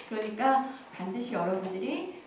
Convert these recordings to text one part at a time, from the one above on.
그러니까 반드시 여러분들이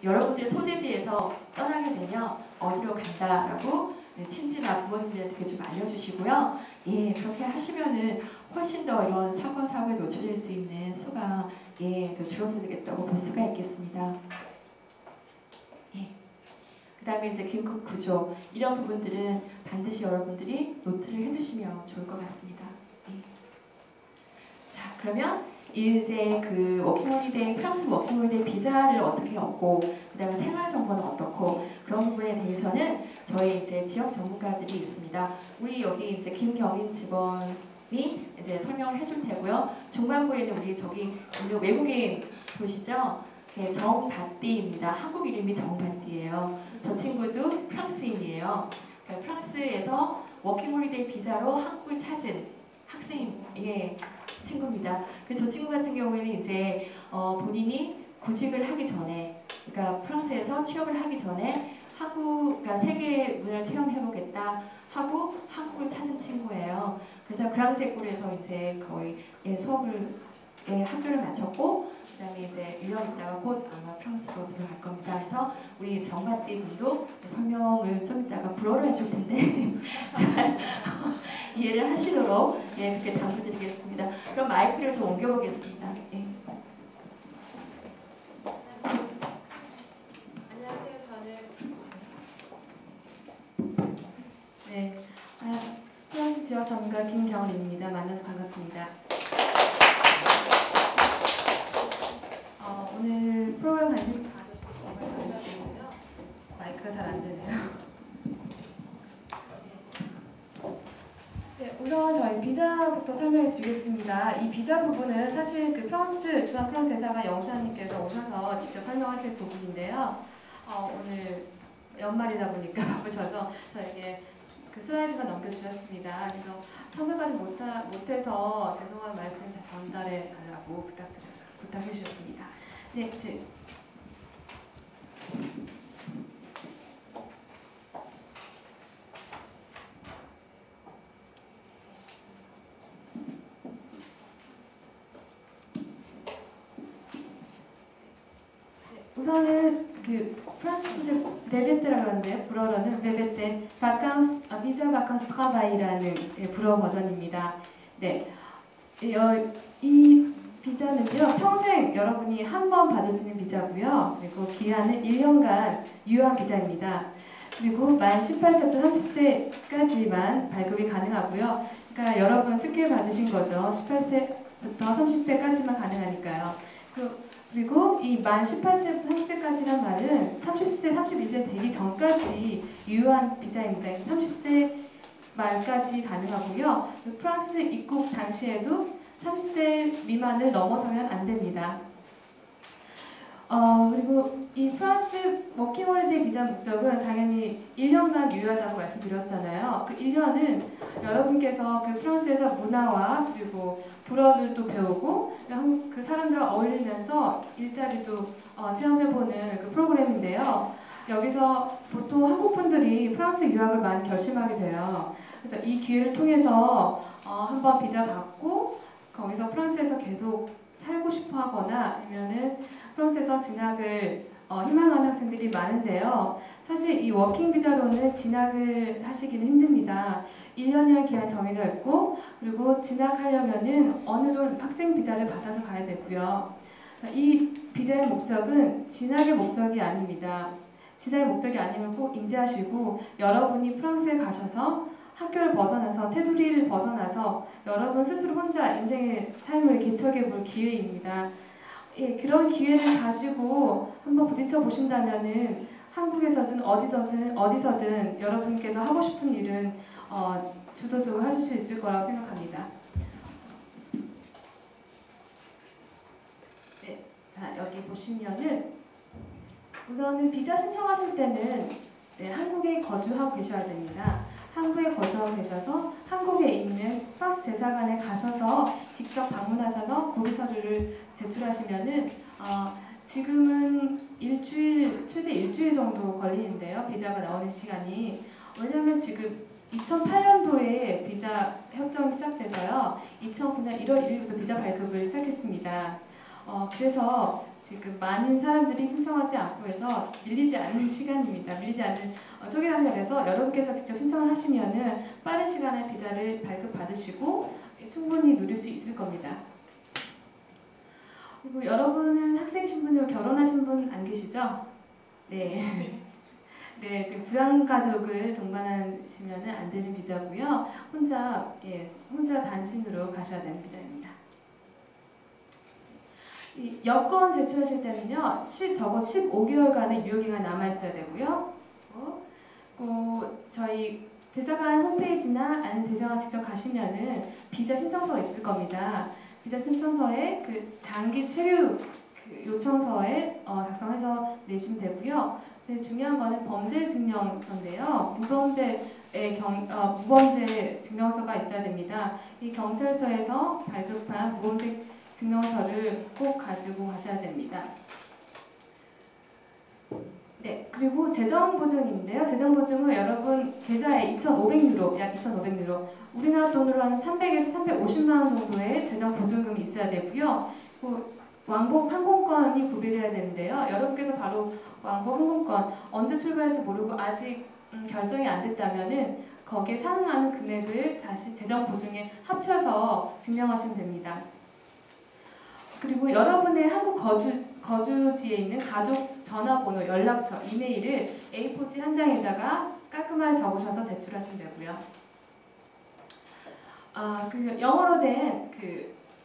여러분들의 소재지에서 떠나게 되면 어디로 간다라고 친지나 부모님들한테 좀 알려주시고요. 예, 그렇게 하시면은 훨씬 더 이런 사건, 사고에 노출될 수 있는 수가 더 줄어들겠다고 볼 수가 있겠습니다. 예. 그 다음에 이제 긴급 구조 이런 부분들은 반드시 여러분들이 노트를 해두시면 좋을 것 같습니다. 예. 자, 그러면 이제 그 워킹홀리데이, 프랑스 워킹홀리데이 비자를 어떻게 얻고 그 다음에 생활 정보는 어떻고 그런 부분에 대해서는 저희 이제 지역 전문가들이 있습니다. 우리 여기 이제 김경인 직원이 이제 설명을 해줄 테고요. 중반부에는 우리 저기 있는 외국인 보시죠? 네, 정바띠입니다. 한국 이름이 정바띠예요. 저 친구도 프랑스인이에요. 그러니까 프랑스에서 워킹홀리데이 비자로 한국을 찾은 학생, 친구입니다. 그래서 저 친구 같은 경우에는 이제 본인이 구직을 하기 전에, 그러니까 프랑스에서 취업을 하기 전에 그러니까 세계 문화를 체험해보겠다 하고 한국을 찾은 친구예요. 그래서 그랑제골에서 이제 거의 수업을 학교를 마쳤고, 그다음에 이제 1년 있다가 곧 아마 프랑스로 들어갈 겁니다. 그래서 우리 정바띠 분도 설명을 좀 이따가 불어로 해줄 텐데 잘 이해를 하시도록 그렇게 당부드리겠습니다. 그럼 마이크를 좀 옮겨보겠습니다. 안녕하세요. 저는 프랑스 지역 전문가 김경은입니다. 만나서 반갑습니다. 오늘 프로그램 관심 가져주셔서 정말 감사드리고요. 마이크가 잘 안 되네요. 네, 우선 저희 비자부터 설명해 드리겠습니다. 이 비자 부분은 사실 그 주한 프랑스 대사관 영사님께서 오셔서 직접 설명하실 부분인데요. 오늘 연말이다 보니까 바쁘셔서 저에게 그 슬라이드만 넘겨주셨습니다. 그래서 참석하지 못해서 죄송한 말씀 다 전달해 달라고 부탁해 주셨습니다. 네, 우선은 그 프랑스 분들 베베테라고 하는데요. 불어로는 베베테 바캉스 비자 바캉스 트라바이라는 불어 버전입니다. 네, 이 비자는요 평생 여러분이 한 번 받을 수 있는 비자고요. 그리고 기한은 1년간 유효한 비자입니다. 그리고 만 18세부터 30세까지만 발급이 가능하고요. 그러니까 여러분 특혜 받으신 거죠. 18세부터 30세까지만 가능하니까요. 그리고 이 만 18세부터 30세까지란 말은 30세, 31세 되기 전까지 유효한 비자입니다. 30세 말까지 가능하고요. 프랑스 입국 당시에도 30세 미만을 넘어서면 안 됩니다. 그리고 이 프랑스 워킹홀리데이 비자 목적은 당연히 1년간 유효하다고 말씀드렸잖아요. 그 1년은 여러분께서 그 프랑스에서 문화와 그리고 불어들도 배우고 그 사람들과 어울리면서 일자리도 체험해보는 그 프로그램인데요. 여기서 보통 한국 분들이 프랑스 유학을 많이 결심하게 돼요. 그래서 이 기회를 통해서 한번 비자 받고 거기서 프랑스에서 계속 살고 싶어 하거나 아니면은 프랑스에서 진학을 희망하는 학생들이 많은데요. 사실 이 워킹 비자로는 진학을 하시기는 힘듭니다. 1년이라는 기한이 정해져 있고 그리고 진학하려면은 어느 정도 학생 비자를 받아서 가야 되고요. 이 비자의 목적은 진학의 목적이 아닙니다. 진학의 목적이 아님을 꼭 인지하시고 여러분이 프랑스에 가셔서 학교를 벗어나서 테두리를 벗어나서 여러분 스스로 혼자 인생의 삶을 개척해 볼 기회입니다. 그런 기회를 가지고 한번 부딪혀 보신다면은 한국에서든 어디서든 여러분께서 하고 싶은 일은 주도적으로 하실 수 있을 거라고 생각합니다. 네, 자 여기 보시면은 우선은 비자 신청하실 때는 한국에 거주하고 계셔야 됩니다. 한국에 거주하고 계셔서 한국에 있는 프랑스 대사관에 가셔서 직접 방문하셔서 구비 서류를 제출하시면은 지금은 최대 일주일 정도 걸리는데요. 비자가 나오는 시간이. 왜냐하면 지금 2008년도에 비자 협정이 시작돼서요. 2009년 1월 1일부터 비자 발급을 시작했습니다. 그래서 지금 많은 사람들이 신청하지 않고 해서 밀리지 않는 시간입니다. 밀리지 않는 초기 단계에서 여러분께서 직접 신청을 하시면은 빠른 시간에 비자를 발급받으시고 충분히 누릴 수 있을 겁니다. 그리고 여러분은 학생 신분으로 결혼하신 분 안 계시죠? 네. 네, 지금 부양가족을 동반하시면 안 되는 비자고요. 혼자 단신으로 가셔야 되는 비자입니다. 이 여권 제출하실 때는요, 적어도 15개월간의 유효기간 남아있어야 되고요. 저희 대사관 홈페이지나 아니면 대사관 직접 가시면은 비자 신청서가 있을 겁니다. 비자 신청서에 그 장기 체류 요청서에 작성해서 내시면 되고요. 제일 중요한 거는 범죄 증명서인데요. 무범죄 증명서가 있어야 됩니다. 이 경찰서에서 발급한 무범죄 증명서를 꼭 가지고 가셔야 됩니다. 네, 그리고 재정보증인데요. 재정보증은 여러분 계좌에 2,500유로, 약 2,500유로, 우리나라 돈으로 한 300에서 350만 원 정도의 재정보증금이 있어야 되고요. 왕복 항공권이 구비되어야 되는데요. 여러분께서 바로 왕복 항공권 언제 출발할지 모르고 아직 결정이 안 됐다면은 거기에 상응하는 금액을 다시 재정보증에 합쳐서 증명하시면 됩니다. 그리고 여러분의 한국 거주지에 있는 가족 전화번호, 연락처, 이메일을 A4지 한 장에다가 깔끔하게 적으셔서 제출하시면 되고요. 영어로 된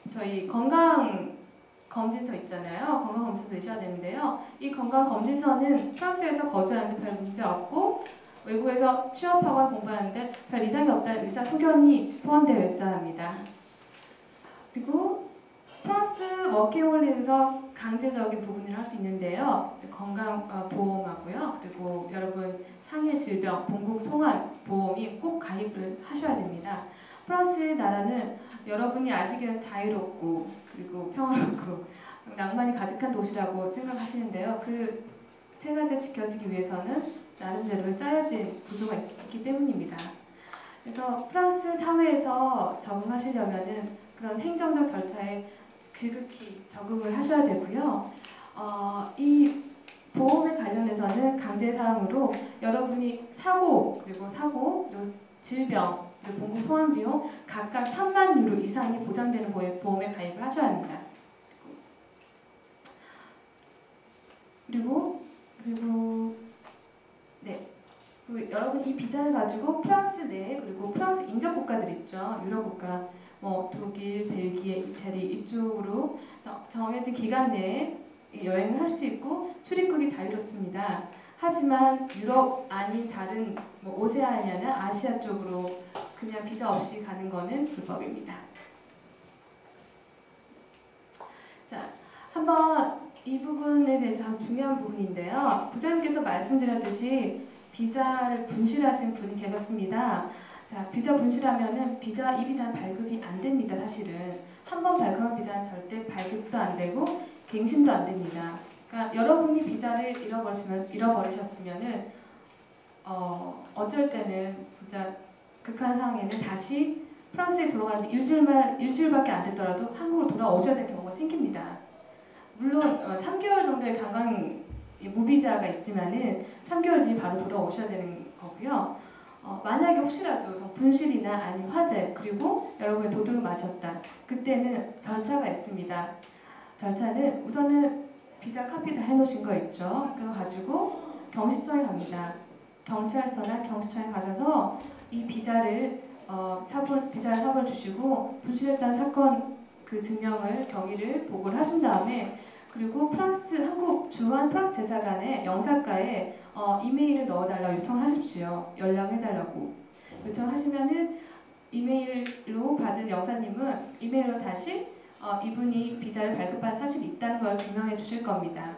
저희 건강검진서 있잖아요. 건강검진서 내셔야 되는데요. 이 건강검진서는 프랑스에서 거주하는데 별 문제 없고 외국에서 취업하거나 공부하는데 별 이상이 없다는 의사 소견이 포함되어 있어야 합니다. 그리고 프랑스 워킹홀리데이에서 강제적인 부분을 할 수 있는데요. 건강보험하고요. 그리고 여러분 상해 질병, 본국 송환 보험이 꼭 가입을 하셔야 됩니다. 프랑스의 나라는 여러분이 아시기에는 자유롭고 그리고 평화롭고 낭만이 가득한 도시라고 생각하시는데요. 그 세 가지가 지켜지기 위해서는 나름대로의 짜여진 구조가 있기 때문입니다. 그래서 프랑스 사회에서 적응하시려면은 그런 행정적 절차에 지극히 적응을 하셔야 되고요. 이 보험에 관련해서는 강제사항으로 여러분이 사고, 질병, 그리고 본국 소환 비용 각각 3만 유로 이상이 보장되는 보험에 가입을 하셔야 합니다. 그리고 여러분 이 비자를 가지고 프랑스 내에 그리고 프랑스 인접 국가들 있죠. 유럽 국가, 독일, 벨기에, 이태리 이쪽으로 정해진 기간 내에 여행을 할 수 있고 출입국이 자유롭습니다. 하지만 유럽 아닌 다른 오세아니아나 아시아 쪽으로 그냥 비자 없이 가는 거는 불법입니다. 자, 한번 이 부분에 대해서 참 중요한 부분인데요. 부장님께서 말씀드렸듯이 비자를 분실하신 분이 계셨습니다. 자, 비자 분실하면은 이 비자는 발급이 안 됩니다. 사실은 한 번 발급한 비자는 절대 발급도 안 되고 갱신도 안 됩니다. 그러니까 여러분이 비자를 잃어버리셨으면은 어쩔 때는 진짜 극한 상황에는 다시 프랑스에 들어가는데 일주일밖에 안 됐더라도 한국으로 돌아오셔야 되는 경우가 생깁니다. 물론 3개월 정도의 관광 무비자가 있지만은 3개월 뒤에 바로 돌아오셔야 되는 거고요. 만약에 혹시라도 분실이나 아니면 화재 그리고 여러분이 도둑을 맞았다. 그때는 절차가 있습니다. 절차는 우선은 비자 카피 다 해놓으신 거 있죠. 그거 가지고 경시청에 갑니다. 경찰서나 경시청에 가셔서 이 비자를 사본을 주시고 분실했다는 사건 그 증명을 경위를 보고를 하신 다음에 그리고 한국 주한 프랑스 대사관의 영사과에 이메일을 넣어달라고 요청하십시오. 연락해달라고 요청하시면은 이메일로 받은 영사님은 이메일로 다시 이분이 비자를 발급한 사실이 있다는 걸 증명해 주실 겁니다.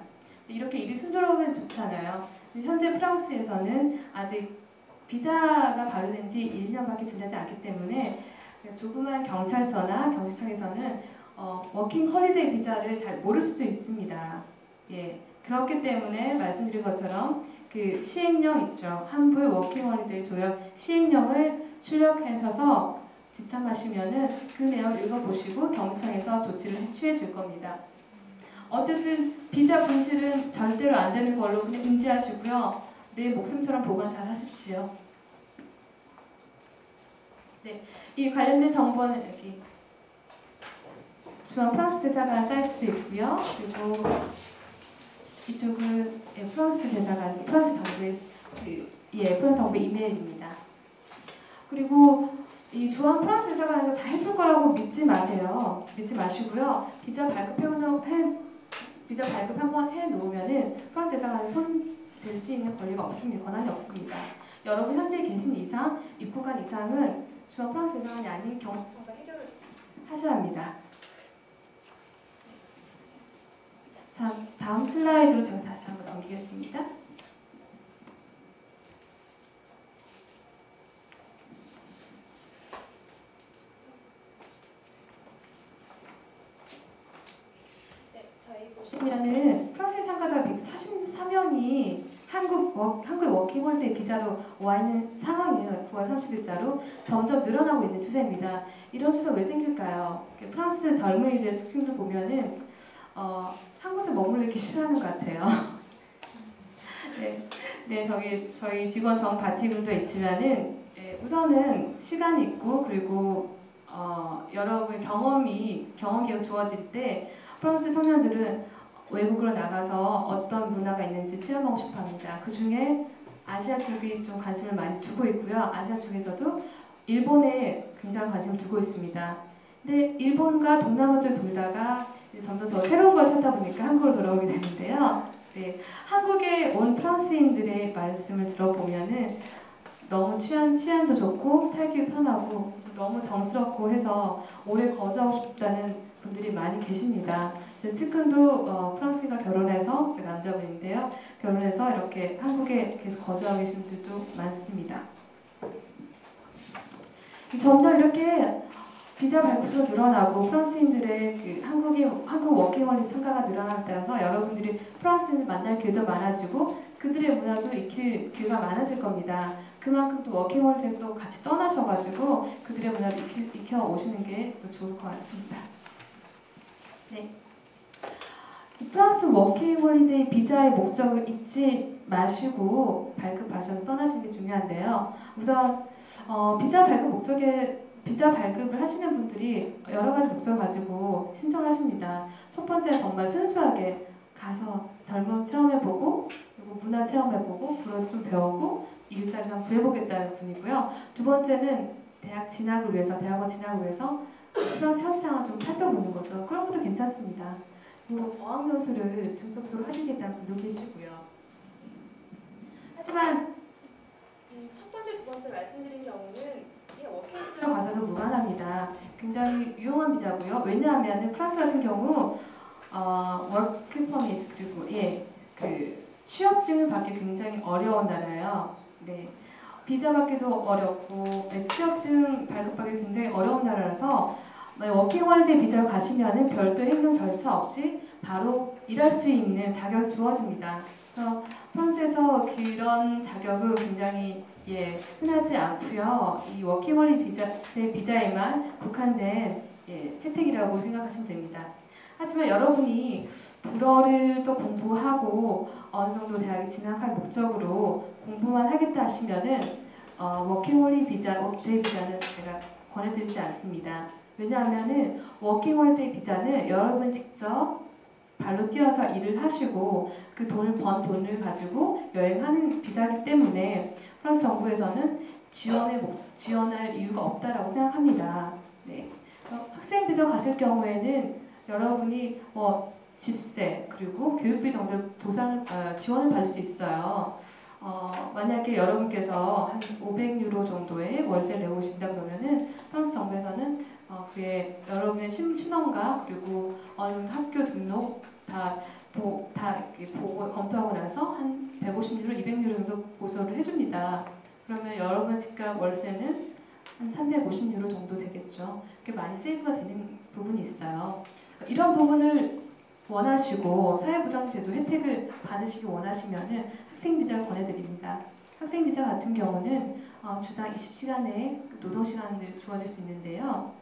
이렇게 일이 순조로우면 좋잖아요. 현재 프랑스에서는 아직 비자가 발효된 지 1년밖에 지나지 않기 때문에 조그만 경찰서나 경시청에서는 워킹 홀리데이 비자를 잘 모를 수도 있습니다. 예, 그렇기 때문에 말씀드린 것처럼 그 시행령 있죠. 한불 워킹 홀리데이 조약 시행령을 출력하셔서 지참하시면은 그 내용 읽어보시고 경시청에서 조치를 취해 줄 겁니다. 어쨌든 비자 분실은 절대로 안 되는 걸로 그냥 인지하시고요. 내 목숨처럼 보관 잘 하십시오. 네, 이 관련된 정보는 여기 중앙 프랑스 대사관 사이트도 있고요. 그리고 이쪽은 프랑스 대사관, 프랑스 정부의 프랑스 정부 이메일입니다. 그리고 이 주한 프랑스 대사관에서 다 해줄 거라고 믿지 마세요. 믿지 마시고요. 비자 발급 한번 해놓으면은 프랑스 대사관에 손 댈 수 있는 권리가 없습니다. 권한이 없습니다. 여러분 현재 계신 이상, 입국한 이상은 주한 프랑스 대사관이 아닌 경수청과 해결을 하셔야 합니다. 자, 다음 슬라이드로 제가 다시 한번 넘기겠습니다. 네, 저희 보시면은 프랑스 참가자 144명이 한국 워킹홀리데이 비자로 와 있는 상황이에요. 9월 30일자로 점점 늘어나고 있는 추세입니다. 이런 추세 왜 생길까요? 프랑스 젊은이들의 특징을 보면은 한국에 머무르기 싫어하는 것 같아요. 네, 저희 직원 정 바티금도 있지만은 우선은 시간이 있고 그리고 여러분 경험 기회가 주어질 때 프랑스 청년들은 외국으로 나가서 어떤 문화가 있는지 체험하고 싶어합니다. 그 중에 아시아 쪽이 좀 관심을 많이 두고 있고요. 아시아 쪽에서도 일본에 굉장히 관심을 두고 있습니다. 근데 일본과 동남아 쪽 돌다가 점점 더 새로운 걸 찾다 보니까 한국으로 돌아오게 되는데요. 네, 한국에 온 프랑스인들의 말씀을 들어보면은 너무 치안도 좋고 살기 편하고 너무 정스럽고 해서 오래 거주하고 싶다는 분들이 많이 계십니다. 제 측근도 프랑스인과 결혼해서 남자분인데요. 결혼해서 이렇게 한국에 계속 거주하고 계신 분들도 많습니다. 점점 이렇게 비자 발급수가 늘어나고 프랑스인들의 한국 워킹홀리데이 참가가 늘어남에 따라서 여러분들이 프랑스인을 만날 기회도 많아지고 그들의 문화도 익힐 기회가 많아질 겁니다. 그만큼 또 워킹홀리데이 또 같이 떠나셔가지고 그들의 문화도 익혀 오시는 게 또 좋을 것 같습니다. 네. 프랑스 워킹홀리데이 비자의 목적을 잊지 마시고 발급하셔서 떠나시는 게 중요한데요. 우선 비자 발급을 하시는 분들이 여러 가지 목적을 가지고 신청하십니다. 첫 번째는 정말 순수하게 가서 젊음 체험해보고 그리고 문화 체험해보고 불어도 좀 배우고 일자리를 한번 구해보겠다는 분이고요. 두 번째는 대학원 진학을 위해서 프랑스 현지상을 좀 살펴보는 거죠. 그런 것도 괜찮습니다. 그리고 어학연수를 중점적으로 하시겠다는 분도 계시고요. 하지만 첫 번째, 두 번째 말씀드린 경우는 워킹 비자로 가셔도 무관합니다. 굉장히 유용한 비자고요. 왜냐하면 프랑스 같은 경우 워크 퍼밋 그리고 취업증을 받기 굉장히 어려운 나라예요. 네. 비자 받기도 어렵고 취업증 발급받기 굉장히 어려운 나라라서 워킹홀리데이 비자로 가시면은 별도 행정 절차 없이 바로 일할 수 있는 자격이 주어집니다. 그래서 프랑스에서 그런 자격은 굉장히 흔하지 않고요. 이 워킹홀리데이 비자에만 국한된 혜택이라고 생각하시면 됩니다. 하지만 여러분이 불어를 또 공부하고 어느 정도 대학에 진학할 목적으로 공부만 하겠다 하시면은 워킹홀리데이 비자는 제가 권해드리지 않습니다. 왜냐하면은 워킹홀리데이 비자는 여러분 직접 발로 뛰어서 일을 하시고 그 번 돈을 가지고 여행하는 비자이기 때문에 프랑스 정부에서는 지원할 이유가 없다라고 생각합니다. 네. 학생 비자 가실 경우에는 여러분이 집세 그리고 교육비 정도를 지원을 받을 수 있어요. 만약에 여러분께서 한 500유로 정도의 월세를 내고 오신다 그러면은 프랑스 정부에서는 그에 여러분의 신원과 그리고 어느 정도 학교 등록 다 보고 검토하고 나서 한 150유로, 200유로 정도 보조를 해줍니다. 그러면 여러분 집값 월세는 한 350유로 정도 되겠죠. 그게 많이 세이브가 되는 부분이 있어요. 이런 부분을 원하시고 사회보장제도 혜택을 받으시기 원하시면은 학생비자를 권해드립니다. 학생비자 같은 경우는 주당 20시간의 노동시간을 주어질 수 있는데요.